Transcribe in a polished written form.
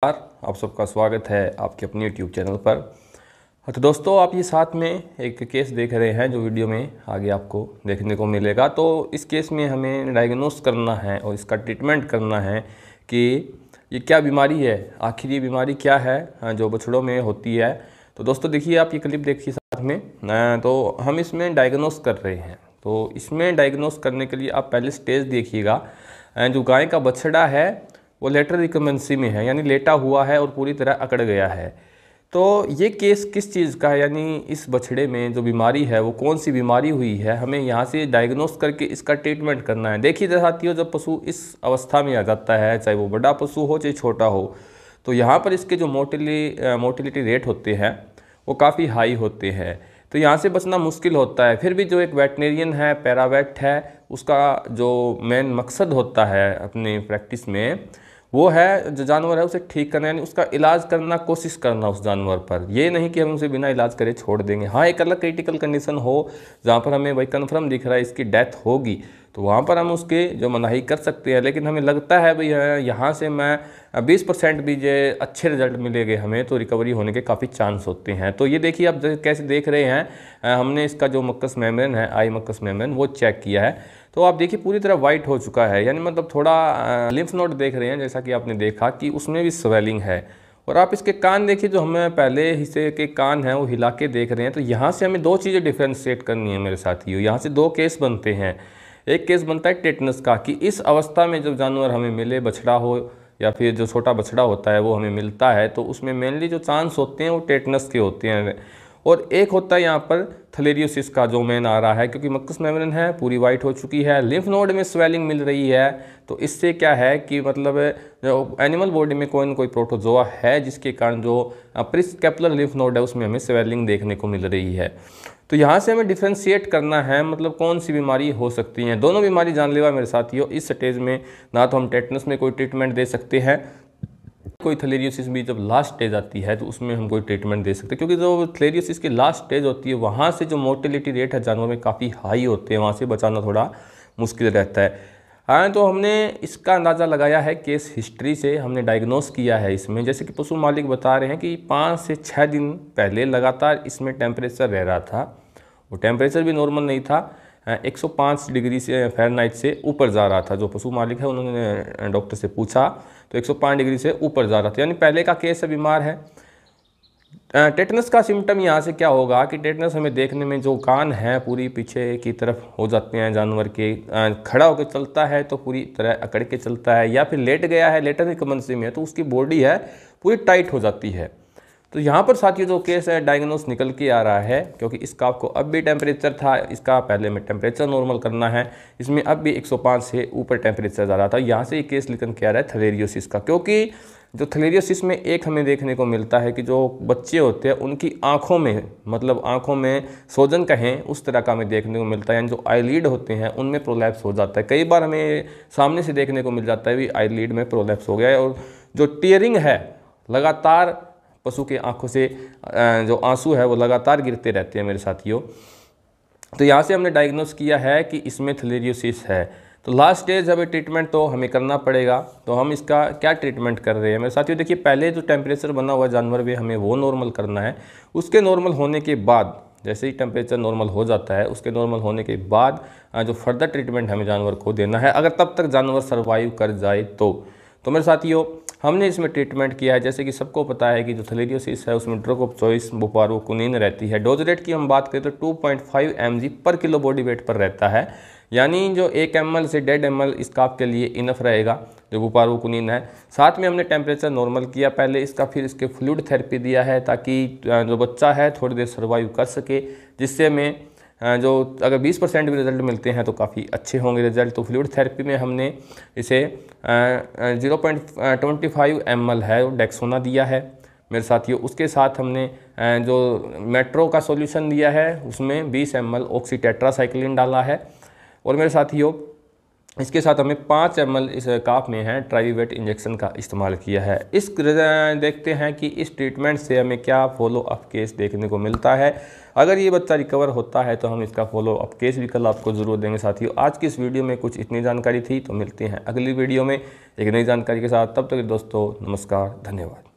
आप सबका स्वागत है आपके अपने यूट्यूब चैनल पर। तो दोस्तों, आप ये साथ में एक केस देख रहे हैं जो वीडियो में आगे आपको देखने को मिलेगा। तो इस केस में हमें डायग्नोस करना है और इसका ट्रीटमेंट करना है कि ये क्या बीमारी है, आखिर ये बीमारी क्या है जो बछड़ों में होती है। तो दोस्तों देखिए, आप ये क्लिप देखिए साथ में। तो हम इसमें डायग्नोस कर रहे हैं। तो इसमें डायग्नोस करने के लिए आप पहले स्टेज देखिएगा। जो गाय का बछड़ा है वो लेटरल रिकमेंसी में है, यानी लेटा हुआ है और पूरी तरह अकड़ गया है। तो ये केस किस चीज़ का है, यानी इस बछड़े में जो बीमारी है वो कौन सी बीमारी हुई है, हमें यहाँ से डायग्नोस करके इसका ट्रीटमेंट करना है। देखिए साथियों, जब पशु इस अवस्था में आ जाता है, चाहे वो बड़ा पशु हो चाहे छोटा हो, तो यहाँ पर इसके जो मोटिलिटी रेट होते हैं वो काफ़ी हाई होते हैं। तो यहाँ से बचना मुश्किल होता है। फिर भी जो एक वेटनेरियन है, पैरावेट है, उसका जो मेन मकसद होता है अपनी प्रैक्टिस में वो है जो जानवर है उसे ठीक करना, यानी उसका इलाज करना, कोशिश करना उस जानवर पर। ये नहीं कि हम उसे बिना इलाज करे छोड़ देंगे। हाँ, एक अलग क्रिटिकल कंडीशन हो जहाँ पर हमें भाई कन्फर्म दिख रहा है इसकी डेथ होगी, तो वहाँ पर हम उसके जो मनाही कर सकते हैं। लेकिन हमें लगता है भाई यहाँ से मैं 20% भी जो अच्छे रिजल्ट मिलेंगे हमें, तो रिकवरी होने के काफ़ी चांस होते हैं। तो ये देखिए आप कैसे देख रहे हैं, हमने इसका जो मक्कस मेम्ब्रेन है, आई मक्कस मेम्ब्रेन, वो चेक किया है। तो आप देखिए पूरी तरह वाइट हो चुका है, यानी मतलब थोड़ा लिम्फ नोड देख रहे हैं, जैसा कि आपने देखा कि उसमें भी स्वेलिंग है। और आप इसके कान देखिए, जो हमें पहले हिस्से के कान हैं वो हिला के देख रहे हैं। तो यहाँ से हमें दो चीज़ें डिफ्रेंशिएट करनी है मेरे साथियों। यहाँ से दो केस बनते हैं। एक केस बनता है टेटनस का, कि इस अवस्था में जब जानवर हमें मिले, बछड़ा हो या फिर जो छोटा बछड़ा होता है वो हमें मिलता है, तो उसमें मेनली जो चांस होते हैं वो टेटनस के होते हैं। और एक होता है यहाँ पर थलेरियोसिस का, जो मेन आ रहा है, क्योंकि मक्कस मेम्ब्रेन है पूरी वाइट हो चुकी है, लिम्फ नोड में स्वेलिंग मिल रही है। तो इससे क्या है कि मतलब जो एनिमल बॉडी में कोई न कोई प्रोटोजोआ है, जिसके कारण जो प्रीस्कैपुलर लिम्फ नोड है उसमें हमें स्वेलिंग देखने को मिल रही है। तो यहाँ से हमें डिफ्रेंशिएट करना है, मतलब कौन सी बीमारी हो सकती है। दोनों बीमारी जानलेवा मेरे साथियों। इस स्टेज में ना तो हम टेटनस में कोई ट्रीटमेंट दे सकते हैं, कोई थलेरियोसिस भी जब लास्ट स्टेज आती है तो उसमें हम कोई ट्रीटमेंट दे सकते हैं, क्योंकि जो थलेरियोसिस की लास्ट स्टेज होती है वहाँ से जो मोर्टेलिटी रेट है जानवर में काफ़ी हाई होते हैं, वहाँ से बचाना थोड़ा मुश्किल रहता है। हाँ, तो हमने इसका अंदाज़ा लगाया है केस हिस्ट्री से, हमने डायग्नोस किया है इसमें। जैसे कि पशु मालिक बता रहे हैं कि 5 से 6 दिन पहले लगातार इसमें टेम्परेचर रह रहा था, वो टेम्परेचर भी नॉर्मल नहीं था, 105 डिग्री से फ़ारेनहाइट से ऊपर जा रहा था। जो पशु मालिक है उन्होंने डॉक्टर से पूछा तो 105 डिग्री से ऊपर जा रहा था, यानी पहले का केस है, बीमार है। टेटनस का सिम्टम यहाँ से क्या होगा कि टेटनस हमें देखने में जो कान है पूरी पीछे की तरफ हो जाते हैं जानवर के, खड़ा होकर चलता है तो पूरी तरह अकड़ के चलता है, या फिर लेट गया है, लेटर रिकमेंसी में है, तो उसकी बॉडी है पूरी टाइट हो जाती है। तो यहाँ पर साथियों जो केस है डायग्नोस निकल के आ रहा है, क्योंकि इसका आपको अब भी टेम्परेचर था, इसका पहले में टेम्परेचर नॉर्मल करना है, इसमें अब भी 105 से ऊपर टेम्परेचर जा रहा था। यहाँ से ये केस निकल के आ रहा है थलेरियोसिस का, क्योंकि जो थलेरियोसिस में एक हमें देखने को मिलता है कि जो बच्चे होते हैं उनकी आँखों में, मतलब आँखों में सोजन कहें उस तरह का हमें देखने को मिलता है, यानी जो आईलिड होते हैं उनमें प्रोलैप्स हो जाता है। कई बार हमें सामने से देखने को मिल जाता है भी आईलिड में प्रोलैप्स हो गया है, और जो टीयरिंग है, लगातार पशु के आंखों से जो आंसू है वो लगातार गिरते रहते हैं मेरे साथियों। तो यहाँ से हमने डायग्नोस किया है कि इसमें थलेरियोसिस है। तो लास्ट स्टेज है ट्रीटमेंट तो हमें करना पड़ेगा। तो हम इसका क्या ट्रीटमेंट कर रहे हैं मेरे साथियों, देखिए पहले जो टेम्परेचर बना हुआ जानवर में हमें वो नॉर्मल करना है। उसके नॉर्मल होने के बाद, जैसे ही टेम्परेचर नॉर्मल हो जाता है, उसके नॉर्मल होने के बाद जो फर्दर ट्रीटमेंट हमें जानवर को देना है, अगर तब तक जानवर सर्वाइव कर जाए तो मेरे साथियों हमने इसमें ट्रीटमेंट किया है। जैसे कि सबको पता है कि जो थलेरियोसिस है उसमें ड्रग ऑफ चॉइस बुपारोक्विनिन रहती है। डोज रेट की हम बात करें तो 2.5 mg पर किलो बॉडी वेट पर रहता है, यानी जो 1 ml से 1.5 ml इसका आपके लिए इनफ रहेगा जो बुपारोक्विनिन है। साथ में हमने टेम्परेचर नॉर्मल किया पहले इसका, फिर इसके फ्लूइड थेरेपी दिया है ताकि जो बच्चा है थोड़ी देर सर्वाइव कर सके, जिससे हमें जो अगर 20% भी रिजल्ट मिलते हैं तो काफ़ी अच्छे होंगे रिजल्ट। तो फ्लूइड थेरेपी में हमने इसे 0.25 ml है वो डेक्सोना दिया है मेरे साथियों। उसके साथ हमने जो मेट्रो का सॉल्यूशन दिया है उसमें 20 ml ऑक्सीटेट्रासाइक्लिन डाला है। और मेरे साथियों इसके साथ हमें 5 ml इस काफ में है ट्राइवेट इंजेक्शन का इस्तेमाल किया है। देखते हैं कि इस ट्रीटमेंट से हमें क्या फॉलो अप केस देखने को मिलता है। अगर ये बच्चा रिकवर होता है तो हम इसका फॉलो अप केस भी कल आपको ज़रूर देंगे। साथियों, आज की इस वीडियो में कुछ इतनी जानकारी थी, तो मिलते हैं अगली वीडियो में एक नई जानकारी के साथ। तब तक दोस्तों नमस्कार, धन्यवाद।